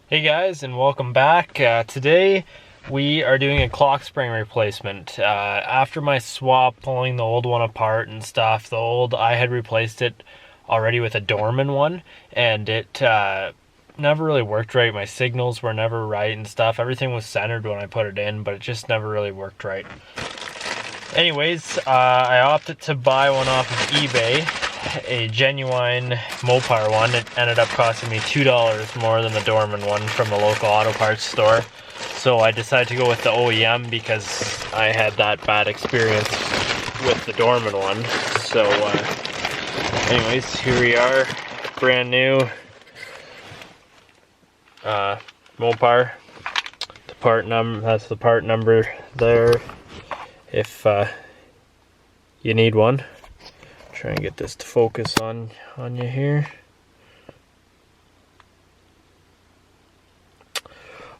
Hey guys, and welcome back. Today we are doing a clock spring replacement. After my swap, pulling the old one apart and stuff, I had replaced it already with a Dorman one, and it never really worked right. My signals were never right and stuff. Everything was centered when I put it in, but it just never really worked right. Anyways, I opted to buy one off of eBay, a genuine Mopar one. It ended up costing me $2 more than the Dorman one from the local auto parts store. So I decided to go with the OEM because I had that bad experience with the Dorman one. So anyways, here we are, brand new Mopar. The part number, that's the part number there if you need one. Try and get this to focus on you here.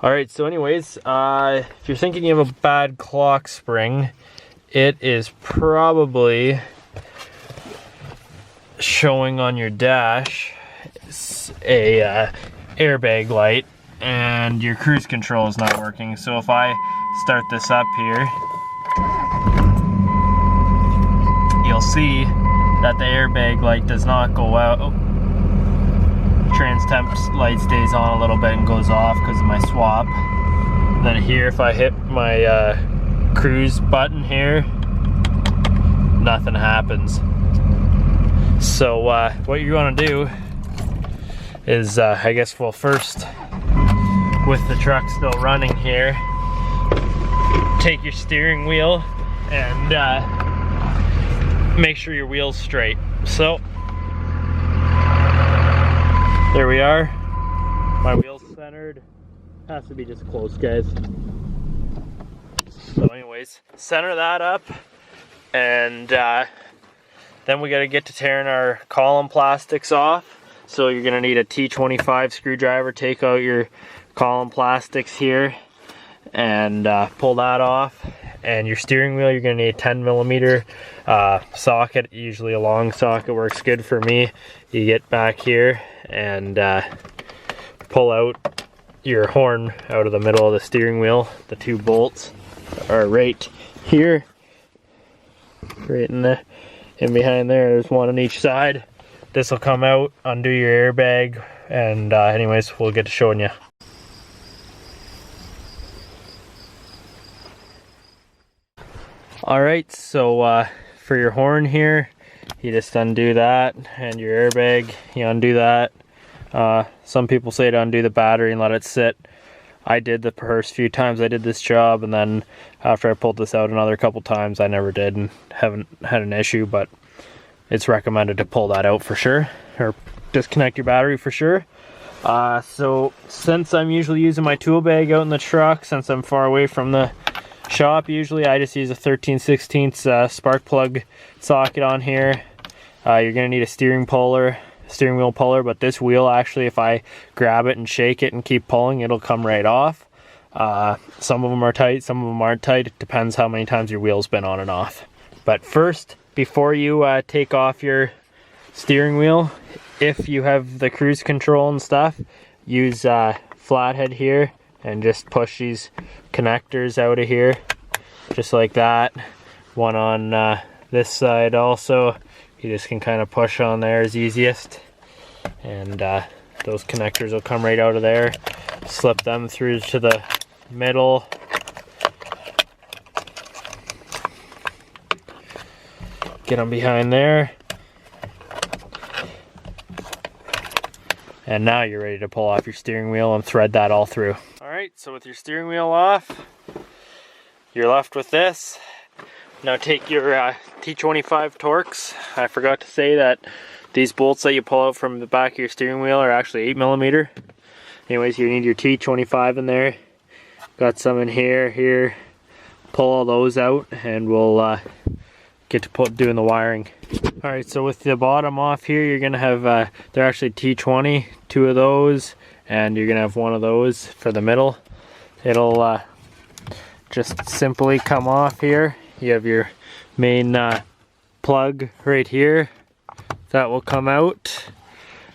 Alright, so anyways, if you're thinking you have a bad clock spring, it is probably showing on your dash a airbag light, and your cruise control is not working. So if I start this up here, you'll see that the airbag light does not go out. Trans temp light stays on a little bit and goes off because of my swap. Then here, if I hit my cruise button here, nothing happens. So what you want to do is, I guess, well, first, with the truck still running here, take your steering wheel and make sure your wheel's straight. So there we are. My wheel's centered. Has to be just close, guys. So anyways, center that up, and then we gotta get to tearing our column plastics off. So you're gonna need a T25 screwdriver. Take out your column plastics here and pull that off. And your steering wheel, you're gonna need a 10mm socket. Usually a long socket works good for me. You get back here and pull out your horn out of the middle of the steering wheel. The two bolts are right here, right in behind there. There's one on each side. This will come out, undo your airbag, and anyways, we'll get to showing you. Alright, so for your horn here, you just undo that, and your airbag, you undo that. Some people say to undo the battery and let it sit. I did the first few times I did this job, and then after I pulled this out another couple times, I never did and haven't had an issue, but it's recommended to pull that out for sure, or disconnect your battery for sure. So since I'm usually using my tool bag out in the truck, since I'm far away from the shop, usually I just use a 13/16 spark plug socket on here. You're gonna need a steering wheel puller, but this wheel, actually, if I grab it and shake it and keep pulling, it'll come right off. Some of them are tight, some of them aren't tight. It depends how many times your wheel's been on and off. But first, before you take off your steering wheel, if you have the cruise control and stuff, use flathead here and just push these connectors out of here, just like that. One on this side also. You just can kind of push on there is easiest, and those connectors will come right out of there. Slip them through to the middle. Get them behind there. And now you're ready to pull off your steering wheel and thread that all through. Alright, so with your steering wheel off, you're left with this. Now take your T25 Torx. I forgot to say that these bolts that you pull out from the back of your steering wheel are actually 8mm. Anyways, you need your T25 in there. Got some in here. Pull all those out, and we'll get to doing the wiring. Alright, so with the bottom off here, you're gonna have they're actually T20, 2 of those, and you're gonna have 1 of those for the middle. It'll just simply come off here. You have your main plug right here that will come out,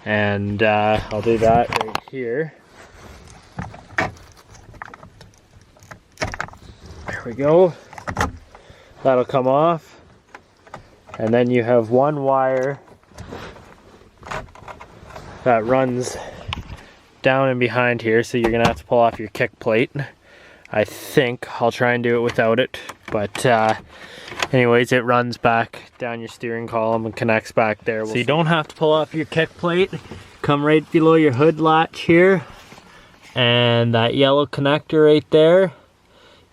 and I'll do that right here. we go. That'll come off. And then you have one wire that runs down and behind here, so you're gonna have to pull off your kick plate. I think I'll try and do it without it, but anyways, it runs back down your steering column and connects back there. So you don't have to pull off your kick plate. Come right below your hood latch here, and that yellow connector right there,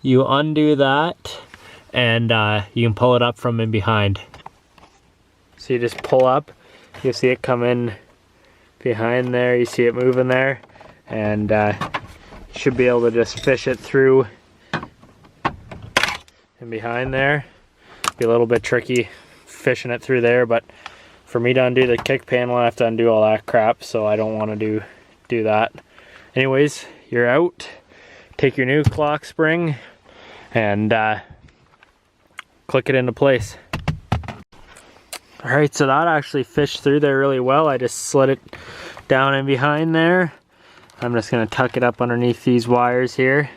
you undo that, and you can pull it up from in behind. So you just pull up, you see it come in behind there, you see it moving there, and you should be able to just fish it through and behind there. Be a little bit tricky fishing it through there, but for me to undo the kick panel, I have to undo all that crap, so I don't want to do that. Anyways, you're out. Take your new clock spring and click it into place. Alright, so that actually fished through there really well. I just slid it down in behind there. I'm just going to tuck it up underneath these wires here.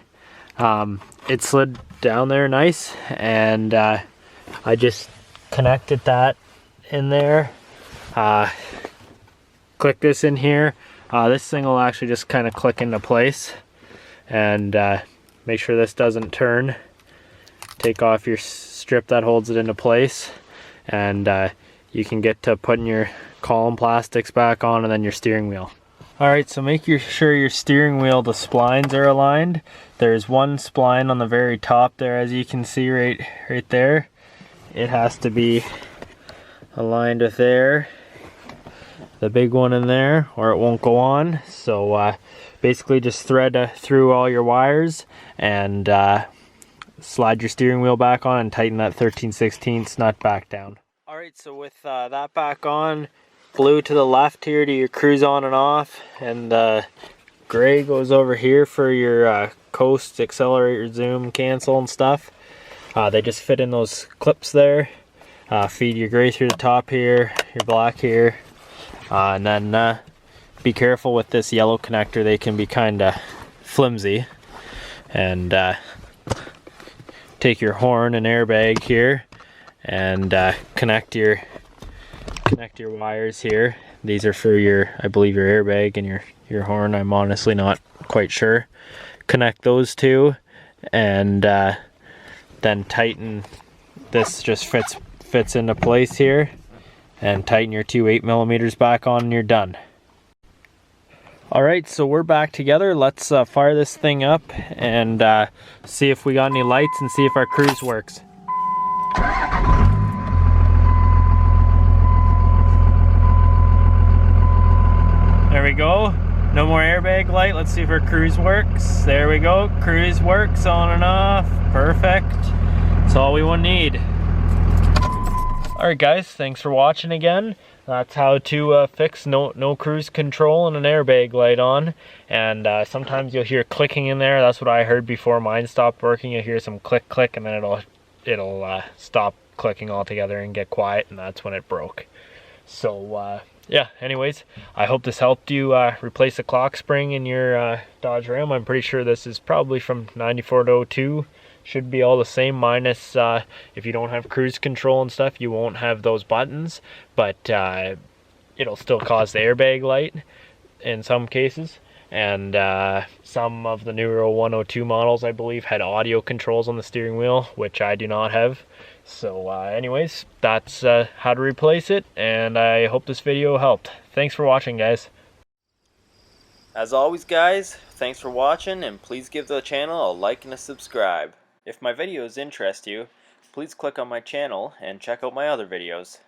It slid down there nice, and I just connected that in there. Click this in here. This thing will actually just kind of click into place, and make sure this doesn't turn. Take off your strip that holds it into place, and you can get to putting your column plastics back on, and then your steering wheel. Alright, so make sure your steering wheel, the splines are aligned. There's one spline on the very top there, as you can see right there. It has to be aligned with there, the big one in there, or it won't go on. So basically just thread through all your wires and slide your steering wheel back on and tighten that 13/16 nut back down. Alright, so with that back on, blue to the left here to your cruise on and off, and gray goes over here for your coast, accelerator, zoom, cancel and stuff. They just fit in those clips there. Feed your gray through the top here, your black here, and then be careful with this yellow connector. They can be kind of flimsy. And take your horn and airbag here and connect your wires here. These are for your, I believe, your airbag and your horn. I'm honestly not quite sure. Connect those two, and then tighten. This just fits into place here, and tighten your two 8mm back on, and you're done. Alright, so we're back together. Let's fire this thing up and see if we got any lights and see if our cruise works. There we go. No more airbag light. Let's see if our cruise works. There we go. Cruise works on and off. Perfect. That's all we will need. Alright guys, thanks for watching again. That's how to fix no cruise control and an airbag light on. And sometimes you'll hear clicking in there. That's what I heard before mine stopped working. You'll hear some click click, and then it'll stop clicking altogether and get quiet, and that's when it broke. So yeah, anyways, I hope this helped you replace the clock spring in your Dodge Ram. I'm pretty sure this is probably from 94 to 02. Should be all the same, minus if you don't have cruise control and stuff, you won't have those buttons, but it'll still cause the airbag light in some cases. And some of the newer 102 models, I believe, had audio controls on the steering wheel, which I do not have. So anyways, that's how to replace it, and I hope this video helped. Thanks for watching, guys. As always, guys, thanks for watching, and please give the channel a like and a subscribe. If my videos interest you, please click on my channel and check out my other videos.